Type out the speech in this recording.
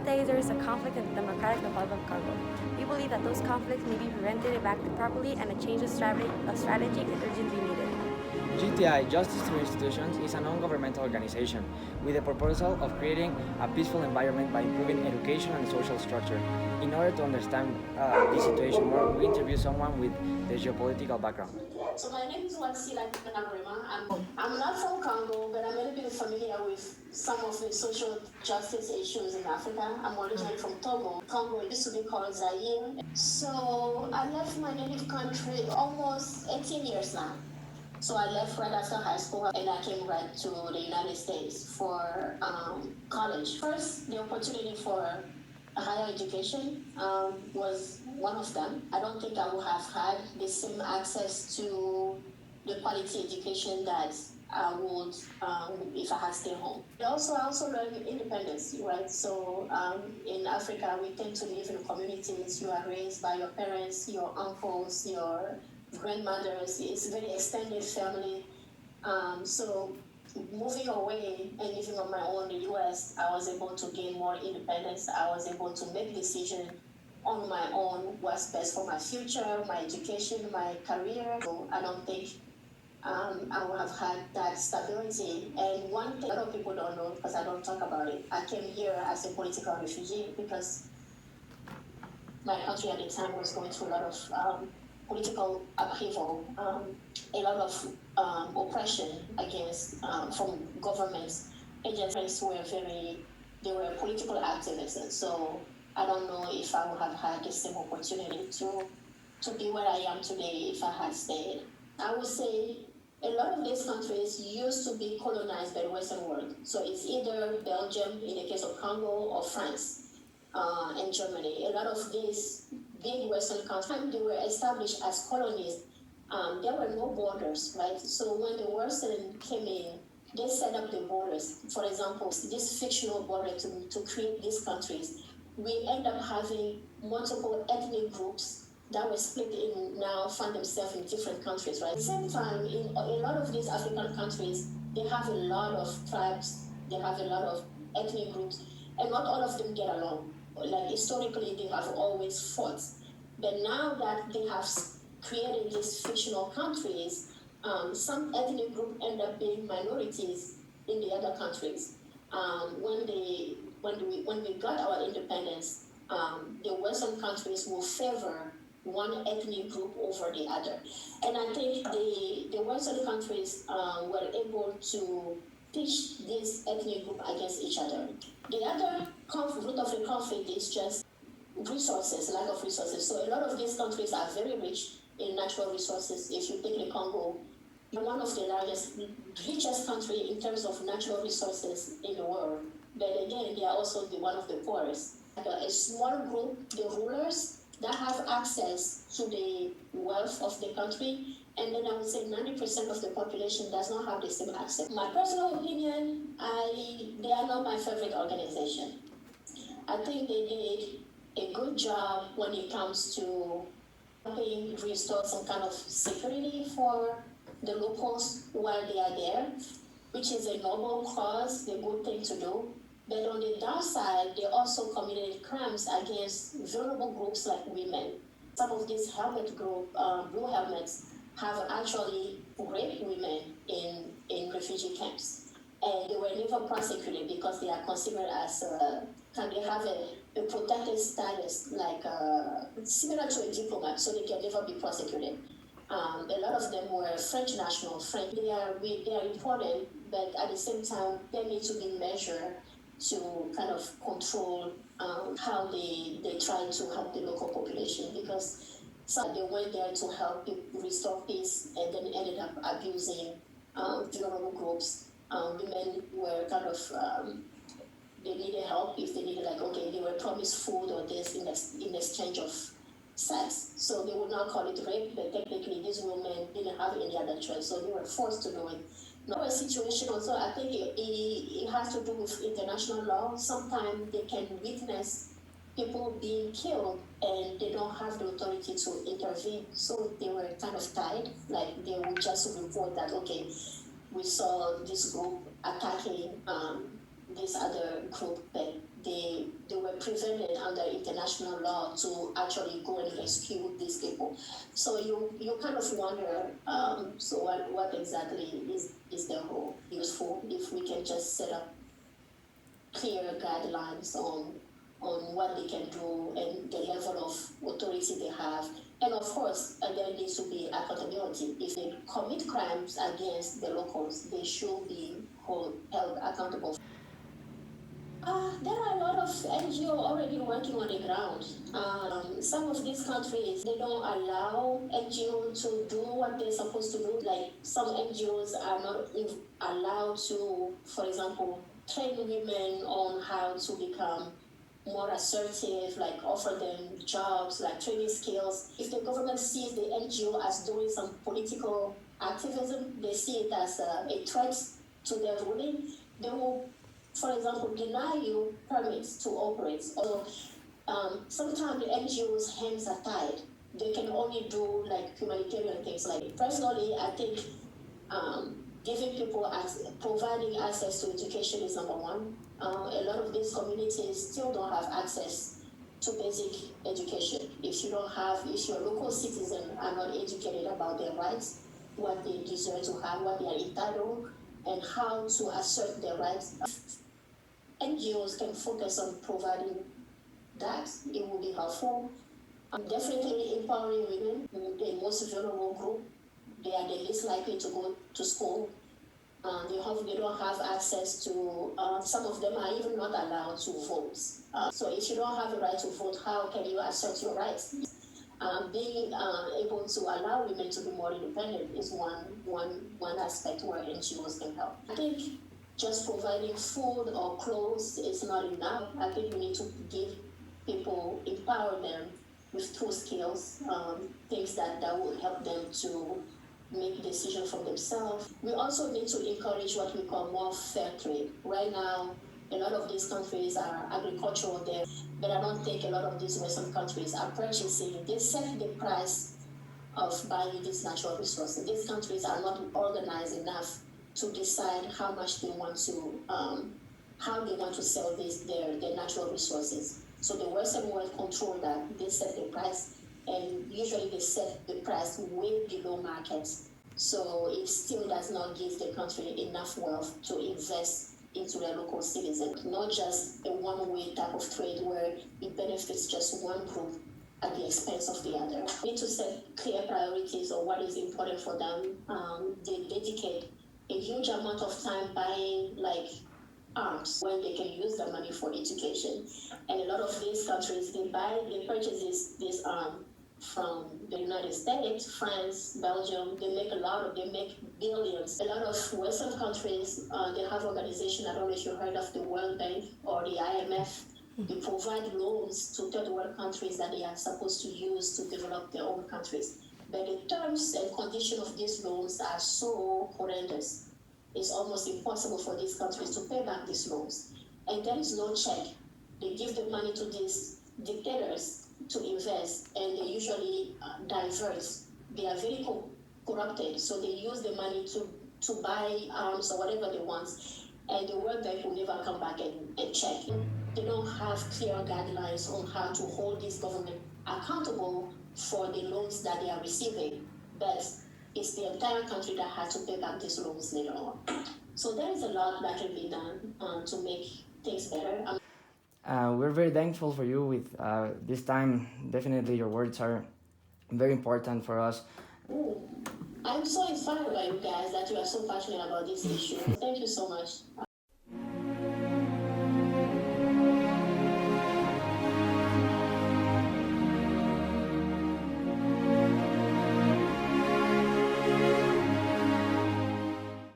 Today, there is a conflict in the Democratic Republic of Congo. We believe that those conflicts may be prevented if acted properly and a change of strategy is urgently needed. GTI, Justice Through Institutions, is a non-governmental organization with the proposal of creating a peaceful environment by improving education and social structure. In order to understand this situation more, we interview someone with the geopolitical background. So my name is Wansila Nagrema. I'm not from Congo, but I'm a little bit familiar with some of the social justice issues in Africa. I'm originally from Togo. Congo used to be called Zaire. So I left my native country almost 18 years now. So I left right after high school and I came right to the United States for college. First, the opportunity for higher education was one of them. I don't think I would have had the same access to the quality education that I would if I had stayed home. I also learned independence, right? So in Africa, we tend to live in communities. You are raised by your parents, your uncles, your grandmothers. It's a very extended family. So moving away and living on my own in the US, I was able to gain more independence. I was able to make decisions on my own, what's best for my future, my education, my career. So I don't think I would have had that stability. And one thing a lot of people don't know, because I don't talk about it, I came here as a political refugee because my country at the time was going through a lot of political upheaval, a lot of oppression against from governments. Agents they were political activists. And so I don't know if I would have had the same opportunity to be where I am today if I had stayed. I would say a lot of these countries used to be colonized by the Western world. So it's either Belgium, in the case of Congo, or France and Germany. A lot of these big Western countries, they were established as colonies. There were no borders, right? So when the Western came in, they set up the borders. For example, this fictional border to create these countries. We end up having multiple ethnic groups that were split in now find themselves in different countries, right? At the same time, in a lot of these African countries, they have a lot of tribes, they have a lot of ethnic groups, and not all of them get along. Like historically, they have always fought. But now that they have created these fictional countries, some ethnic groups end up being minorities in the other countries. When we got our independence, the Western countries will favor one ethnic group over the other. And I think the Western countries were able to pitch this ethnic group against each other. The other root of the conflict is just resources, lack of resources. So a lot of these countries are very rich in natural resources. If you take the Congo, one of the largest, richest country in terms of natural resources in the world. But again, they are also one of the poorest. A small group, the rulers, that have access to the wealth of the country, and then I would say 90% of the population does not have the same access. My personal opinion, they are not my favorite organization. I think they did a good job when it comes to helping restore some kind of security for the locals while they are there, which is a noble cause, a good thing to do. But on the downside, they also committed crimes against vulnerable groups like women. Some of these helmet group, blue helmets, have actually raped women in refugee camps. And they were never prosecuted because they are considered as, they have a protected status, like similar to a diplomat, so they can never be prosecuted. A lot of them were French nationals. They are important, but at the same time, they need to be measured to kind of control how they try to help the local population, because some they went there to help restore peace and then ended up abusing vulnerable groups. Women were kind of they needed help if they needed, like, okay, they were promised food or this in exchange of sex. So they would not call it rape, but technically these women didn't have any other choice, so they were forced to do it. Another situation also, I think it has to do with international law. Sometimes they can witness people being killed and they don't have the authority to intervene. So they were kind of tied, like they would just report that, okay, we saw this group attacking this other group, but they were prevented under international law to actually go and rescue these people. So you kind of wonder, so what exactly is the whole useful if we can just set up clear guidelines on what they can do and the level of authority they have. And of course, there needs to be accountability. If they commit crimes against the locals, they should be held accountable. There are a lot of NGO already working on the ground. Some of these countries, they don't allow NGO to do what they're supposed to do. Like some NGOs are not allowed to, for example, train women on how to become more assertive, like offer them jobs, like training skills. If the government sees the NGO as doing some political activism, they see it as a threat to their ruling, they will, for example, deny you permits to operate. Or sometimes the NGOs' hands are tied. They can only do like humanitarian things. Like personally, I think giving people providing access to education is number one. A lot of these communities still don't have access to basic education. If your local citizens are not educated about their rights, what they deserve to have, what they are entitled, and how to assert their rights, NGOs can focus on providing that. It will be helpful. Definitely empowering women, the most vulnerable group. They are the least likely to go to school. They don't have access to, some of them are even not allowed to vote. So if you don't have a right to vote, how can you assert your rights? Being able to allow women to be more independent is one aspect where NGOs can help. I think just providing food or clothes is not enough. I think we need to give people, empower them with tool skills, things that will help them to make decisions for themselves. We also need to encourage what we call more fair trade. Right now, a lot of these countries are agricultural there, but I don't think a lot of these Western countries are purchasing. They set the price of buying these natural resources. These countries are not organized enough to decide how much they want to, how they want to sell their natural resources. So the Western world control that. They set the price, and usually they set the price way below market. So it still does not give the country enough wealth to invest into their local citizens, not just a one-way type of trade where it benefits just one group at the expense of the other. We need to set clear priorities on what is important for them. They dedicate a huge amount of time buying like arms when they can use the money for education. And a lot of these countries, they purchase this arm from the United States, France, Belgium. They make billions. A lot of Western countries, they have organizations, I don't know if you heard of the World Bank or the IMF. They provide loans to third world countries that they are supposed to use to develop their own countries. But the terms and conditions of these loans are so horrendous. It's almost impossible for these countries to pay back these loans. And there is no check. They give the money to these dictators to invest, and they usually divert. They are very corrupted, so they use the money to buy arms or whatever they want, and the World Bank will never come back and check. They don't have clear guidelines on how to hold this government accountable for the loans that they are receiving. But it's the entire country that has to pay back these loans later on. So there is a lot that can be done to make things better. We're very thankful for you with this time. Definitely your words are very important for us. Ooh. I'm so inspired by you guys that you are so passionate about this issue. Thank you so much.